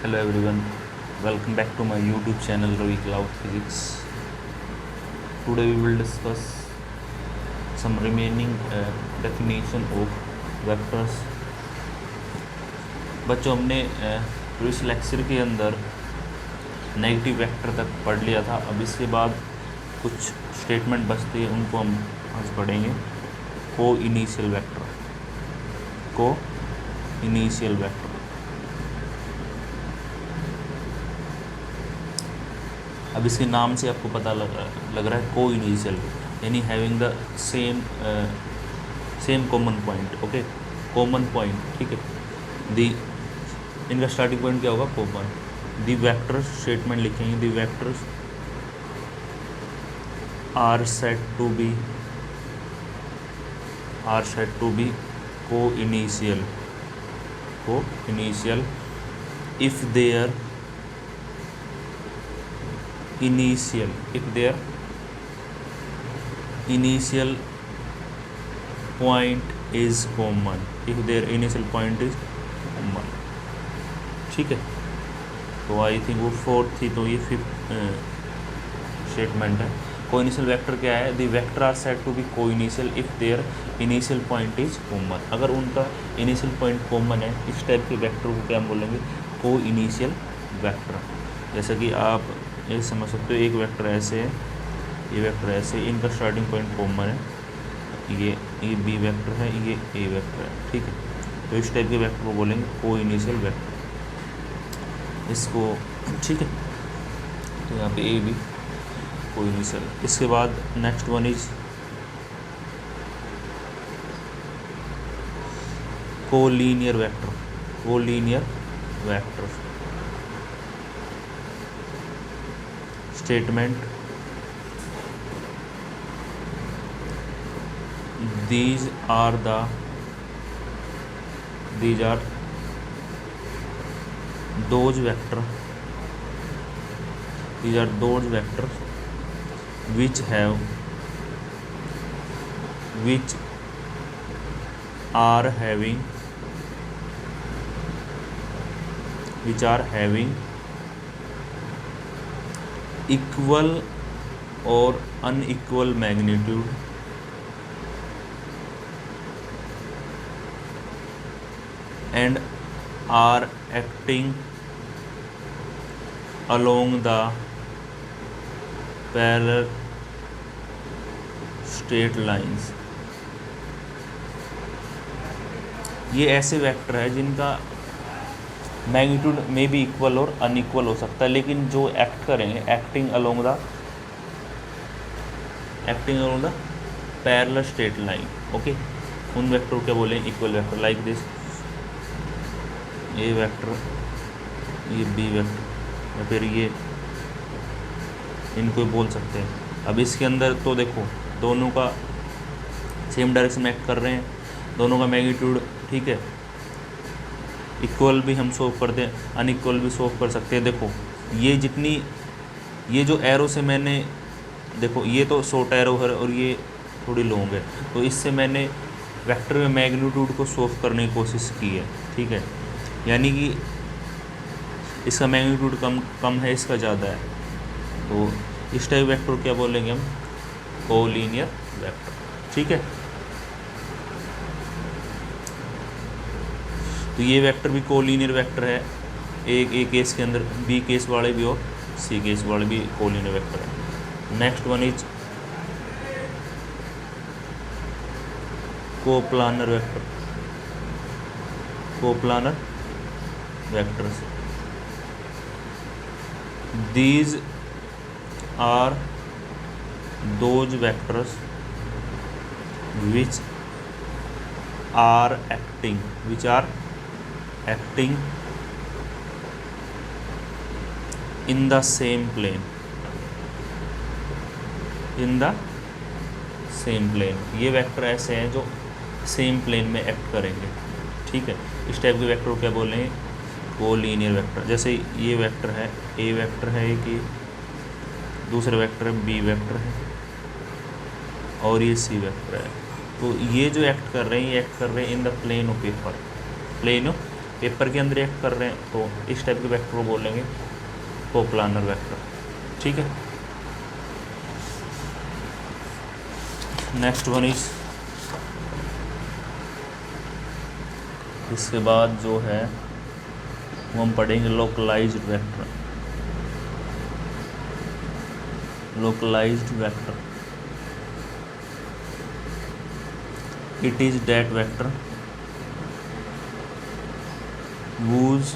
Hello everyone, welcome back to my YouTube channel Ravi Cloud Physics. Today we will discuss some remaining definition of vectors. बच्चों हमने previous lecture के अंदर negative vector तक पढ़ लिया था. अब इसके बाद कुछ स्टेटमेंट बचते हैं, उनको हम आज पढ़ेंगे. को इनिशियल वेक्टर. अब इसके नाम से आपको पता लग रहा है को इनिशियल, यानी having the same common point. Okay, common point. ठीक है, दी इनका स्टार्टिंग पॉइंट क्या होगा? कॉमन. दी वेक्टर्स स्टेटमेंट लिखेंगे. The vectors are set to be coinitial if their initial point is common. ठीक है, तो आई थिंक वो फोर्थ थी, तो ये फिफ्थ स्टेटमेंट है. को इनिशियल वेक्टर क्या है? The vector are set to be coinitial if their initial point is common. अगर उनका इनिशियल पॉइंट कॉमन है, इस टाइप के वेक्टर को क्या हम बोलेंगे? को इनिशियल वेक्टर. जैसा कि आप ये समझ सकते हो, एक वेक्टर ऐसे है, ये वेक्टर ऐसे, इनका स्टार्टिंग पॉइंट कॉमन है. ये बी वेक्टर है, ये ए वेक्टर है. ठीक है, तो इस टाइप के वेक्टर को बोलेंगे को इनिशियल वेक्टर इसको. ठीक है, तो यहाँ पे ए बी को इनिशियल. इसके बाद next one is collinear vector. Statement these are those vectors which are having equal or unequal magnitude and are acting along the parallel straight lines. ये ऐसे वेक्टर है जिनका मैग्नीट्यूड में भी इक्वल और अनइक्वल हो सकता है, लेकिन जो एक्ट करेंगे acting along the parallel straight line. Okay, उन वेक्टर को क्या बोलेंगे? Equal vector. Like this, A vector, ये बी वेक्टर, या फिर ये, इनको बोल सकते हैं. अब इसके अंदर तो देखो, दोनों का सेम डायरेक्शन में एक्ट कर रहे हैं, दोनों का मैग्नीट्यूड. ठीक है, इक्वल भी हम सोल्व करते हैं, अनइक्वल भी सोल्व कर सकते हैं. देखो ये जो एरो से मैंने, देखो ये तो शॉर्ट एरो है और ये थोड़ी लॉन्ग है, तो इससे मैंने वेक्टर में मैग्नीट्यूड को सोल्व करने की कोशिश की है. ठीक है, यानी कि इसका मैग्नीट्यूड कम है, इसका ज़्यादा है, तो इस टाइप वेक्टर क्या बोलेंगे हम? Collinear vector. ठीक है, तो ये वेक्टर भी कोलीनियर वेक्टर है. एक केस के अंदर बी केस वाले भी और सी केस वाले भी कोलीनियर वेक्टर है. Next one is coplanar vectors. These are those vectors which are acting in the same plane. ये वेक्टर ऐसे हैं जो सेम प्लेन में एक्ट करेंगे. ठीक है, इस टाइप के वेक्टर को क्या बोलेंगे? Collinear vector. जैसे ये वेक्टर है, ए वेक्टर है एक, ये दूसरा वेक्टर है बी वेक्टर है, और ये सी वेक्टर है. तो ये जो एक्ट कर रहे हैं, ये एक्ट कर रहे हैं in the plane of paper, plane of paper के अंदर एक्ट कर रहे हैं तो इस टाइप के वेक्टर को बोलेंगे कोप्लानर वेक्टर। ठीक है, नेक्स्ट वन इज, इसके बाद जो है वो हम पढ़ेंगे localised vector. Localised vector, it is that vector whose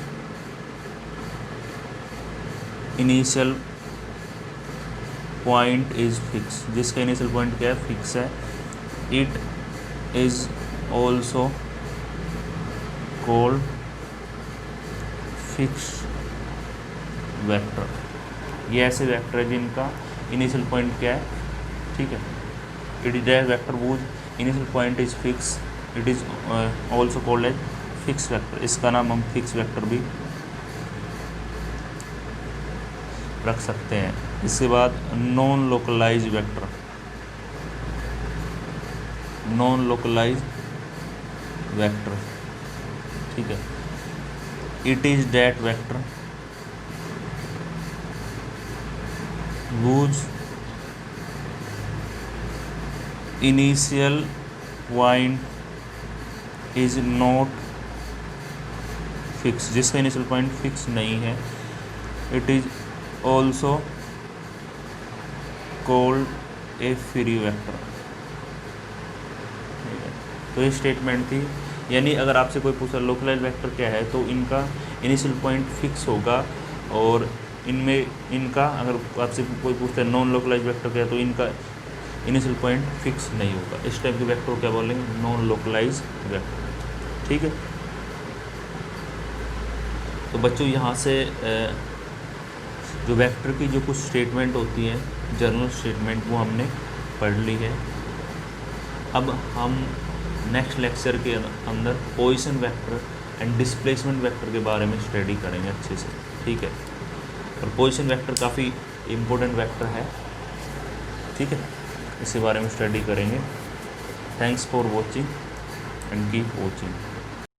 initial point is fix, जिसका इनिशियल पॉइंट क्या है, फिक्स है। It is also called fix vector. ये ऐसे वेक्टर है जिनका इनिशियल पॉइंट क्या है, ठीक है। It is that vector whose initial point is fix, it is also called as fix vector. इसका नाम हम फिक्स वेक्टर भी रख सकते हैं। इसके बाद non localise vector, non localise vector, ठीक है। It is that vector whose initial point is not fix, जिसका इनिशियल पॉइंट फिक्स नहीं है। It is also called a free vector. तो ये स्टेटमेंट थी, यानी अगर आपसे कोई पूछा लोकलाइज वेक्टर क्या है तो इनका इनिशियल पॉइंट फिक्स होगा, और इनमें इनका अगर आपसे कोई पूछता है नॉन लोकलाइज वेक्टर क्या है तो इनका इनिशियल पॉइंट फिक्स नहीं होगा। इस टाइप के वेक्टर को क्या बोलेंगे, नॉन लोकलाइज वेक्टर। ठीक है, तो बच्चों यहाँ से जो वेक्टर की जो कुछ स्टेटमेंट होती हैं, जनरल स्टेटमेंट, वो हमने पढ़ ली है। अब हम नेक्स्ट लेक्चर के अंदर position vector and displacement vector के बारे में स्टडी करेंगे अच्छे से। ठीक है, और पोजीशन वेक्टर काफ़ी इम्पोर्टेंट वेक्टर है, ठीक है, इसके बारे में स्टडी करेंगे। Thanks for watching and keep watching.